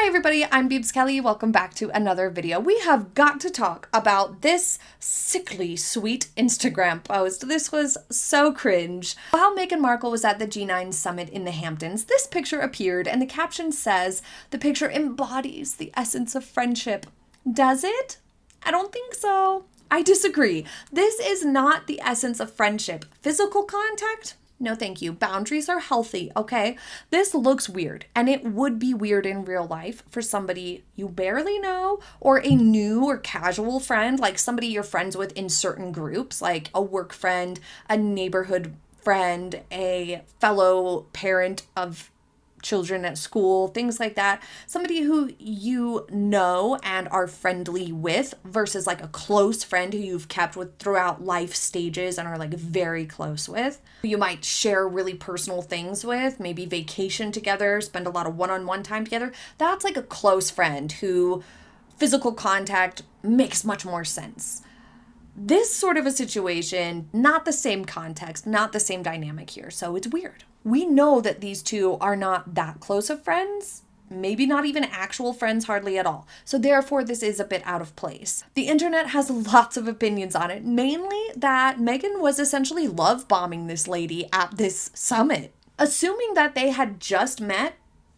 Hi everybody, I'm Beebs Kelley. Welcome back to another video. We have got to talk about this sickly sweet Instagram post. This was so cringe. While Meghan Markle was at the G9 summit in the Hamptons, this picture appeared and the caption says, "The picture embodies the essence of friendship." Does it? I don't think so. I disagree. This is not the essence of friendship. Physical contact? No, thank you. Boundaries are healthy, okay? This looks weird, and it would be weird in real life for somebody you barely know or a new or casual friend, like somebody you're friends with in certain groups, like a work friend, a neighborhood friend, a fellow parent of children at school, things like that. Somebody who you know and are friendly with versus like a close friend who you've kept with throughout life stages and are like very close with. You might share really personal things with, maybe vacation together, spend a lot of one-on-one time together. That's like a close friend who physical contact makes much more sense. This sort of a situation, not the same context, not the same dynamic here, so it's weird. We know that these two are not that close of friends, maybe not even actual friends hardly at all. So therefore, this is a bit out of place. The internet has lots of opinions on it, mainly that Meghan was essentially love bombing this lady at this summit. Assuming that they had just met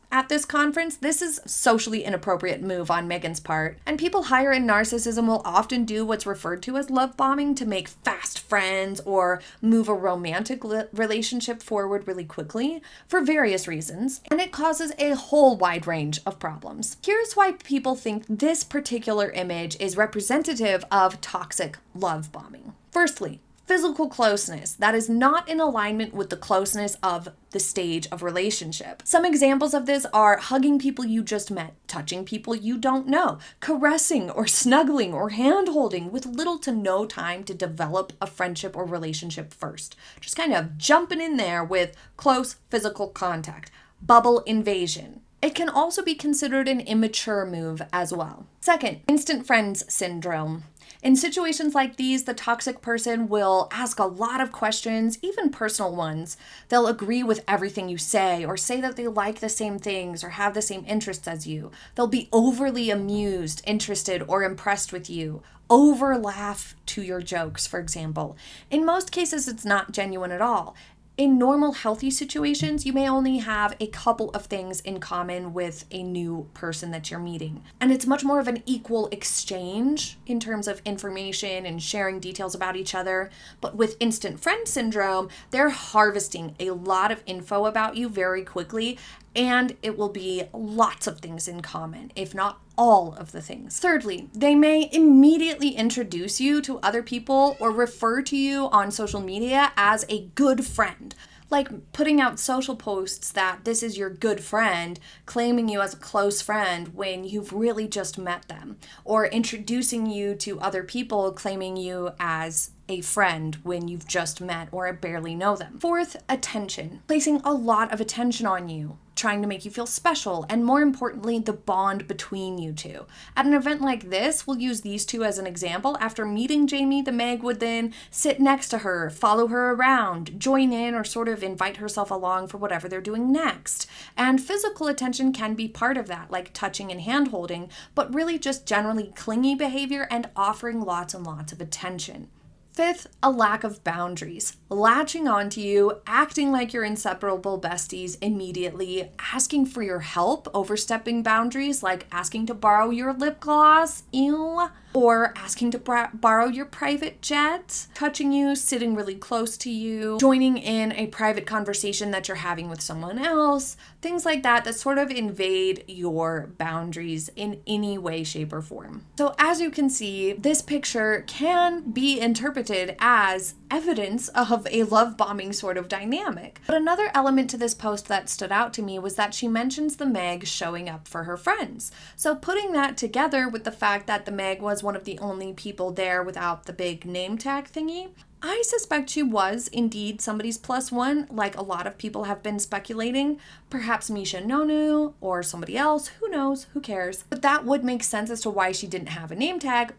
at this conference, this is a socially inappropriate move on Meghan's part, and people higher in narcissism will often do what's referred to as love bombing to make fast friends or move a romantic relationship forward really quickly for various reasons, and it causes a whole wide range of problems. Here's why people think this particular image is representative of toxic love bombing. Firstly, physical closeness that is not in alignment with the closeness of the stage of relationship. Some examples of this are hugging people you just met, touching people you don't know, caressing or snuggling or hand-holding with little to no time to develop a friendship or relationship first. Just kind of jumping in there with close physical contact. Bubble invasion. It can also be considered an immature move as well. Second, instant friends syndrome. In situations like these, the toxic person will ask a lot of questions, even personal ones. They'll agree with everything you say or say that they like the same things or have the same interests as you. They'll be overly amused, interested, or impressed with you. Over-laugh to your jokes, for example. In most cases, it's not genuine at all. In normal, healthy situations, you may only have a couple of things in common with a new person that you're meeting. And it's much more of an equal exchange in terms of information and sharing details about each other. But with instant friend syndrome, they're harvesting a lot of info about you very quickly, and it will be lots of things in common, if not all of the things. Thirdly, they may immediately introduce you to other people or refer to you on social media as a good friend. Like putting out social posts that this is your good friend, claiming you as a close friend when you've really just met them, or introducing you to other people claiming you as a friend when you've just met or barely know them. Fourth, attention. Placing a lot of attention on you, trying to make you feel special, and more importantly, the bond between you two. At an event like this, we'll use these two as an example. After meeting Jamie, the Meg would then sit next to her, follow her around, join in, or sort of invite herself along for whatever they're doing next. And physical attention can be part of that, like touching and hand-holding, but really just generally clingy behavior and offering lots and lots of attention. Fifth, a lack of boundaries. Latching onto you, acting like you're inseparable besties immediately, asking for your help, overstepping boundaries like asking to borrow your lip gloss, ew, or asking to borrow your private jet, touching you, sitting really close to you, joining in a private conversation that you're having with someone else, things like that that sort of invade your boundaries in any way, shape, or form. So as you can see, this picture can be interpreted as evidence of a love bombing sort of dynamic. But another element to this post that stood out to me was that she mentions the Meg showing up for her friends. So putting that together with the fact that the Meg was one of the only people there without the big name tag thingy, I suspect she was indeed somebody's plus one, like a lot of people have been speculating. Perhaps Misha Nonu or somebody else, who knows, who cares. But that would make sense as to why she didn't have a name tag.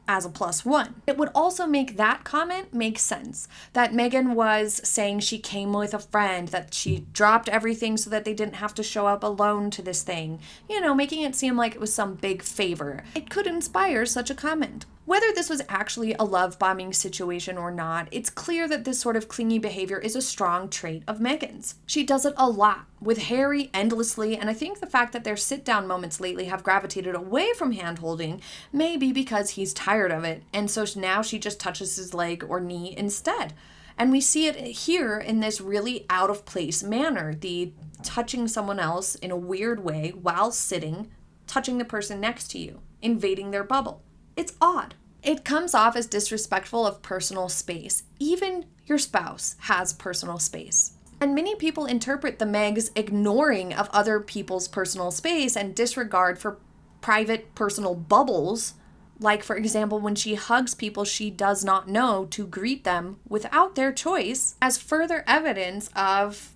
as a +1. It would also make that comment make sense, that Meghan was saying she came with a friend, that she dropped everything so that they didn't have to show up alone to this thing, you know, making it seem like it was some big favor. It could inspire such a comment. Whether this was actually a love bombing situation or not, it's clear that this sort of clingy behavior is a strong trait of Meghan's. She does it a lot, with Harry endlessly, and I think the fact that their sit-down moments lately have gravitated away from hand-holding may be because he's tired of it, and so now she just touches his leg or knee instead. And we see it here in this really out-of-place manner, the touching someone else in a weird way while sitting, touching the person next to you, invading their bubble. It's odd. It comes off as disrespectful of personal space. Even your spouse has personal space. And many people interpret the Meg's ignoring of other people's personal space and disregard for private personal bubbles, like for example when she hugs people she does not know to greet them without their choice, as further evidence of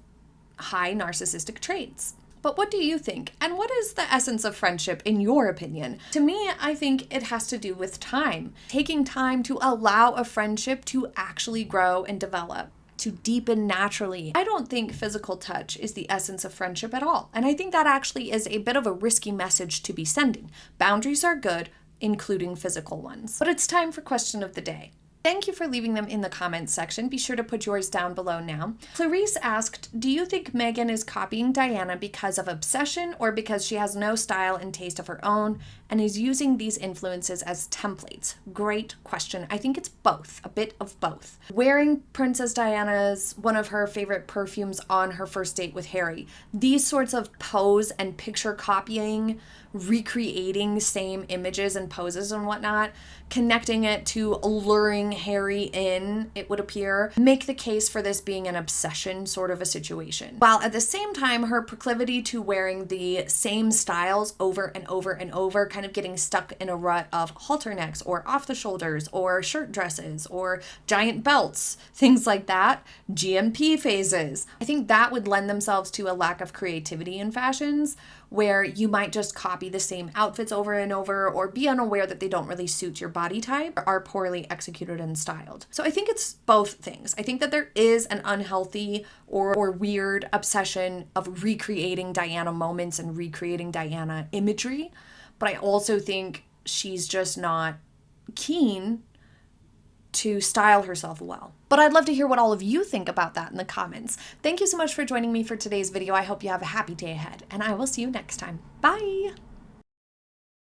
high narcissistic traits. But what do you think? And what is the essence of friendship in your opinion? To me, I think it has to do with time. Taking time to allow a friendship to actually grow and develop, to deepen naturally. I don't think physical touch is the essence of friendship at all. And I think that actually is a bit of a risky message to be sending. Boundaries are good, including physical ones. But it's time for question of the day. Thank you for leaving them in the comments section. Be sure to put yours down below now. Clarice asked, do you think Meghan is copying Diana because of obsession or because she has no style and taste of her own and is using these influences as templates? Great question. I think it's both, a bit of both. Wearing Princess Diana's, one of her favorite perfumes on her first date with Harry. These sorts of pose and picture copying, recreating same images and poses and whatnot, connecting it to luring Harry in, it would appear, make the case for this being an obsession sort of a situation. While at the same time, her proclivity to wearing the same styles over and over and over, kind of getting stuck in a rut of halter necks or off the shoulders or shirt dresses or giant belts, things like that, GMP phases. I think that would lend themselves to a lack of creativity in fashions, where you might just copy the same outfits over and over or be unaware that they don't really suit your body type or are poorly executed and styled. So I think it's both things. I think that there is an unhealthy or weird obsession of recreating Diana moments and recreating Diana imagery, but I also think she's just not keen to style herself well. But I'd love to hear what all of you think about that in the comments. Thank you so much for joining me for today's video. I hope you have a happy day ahead, and I will see you next time. Bye!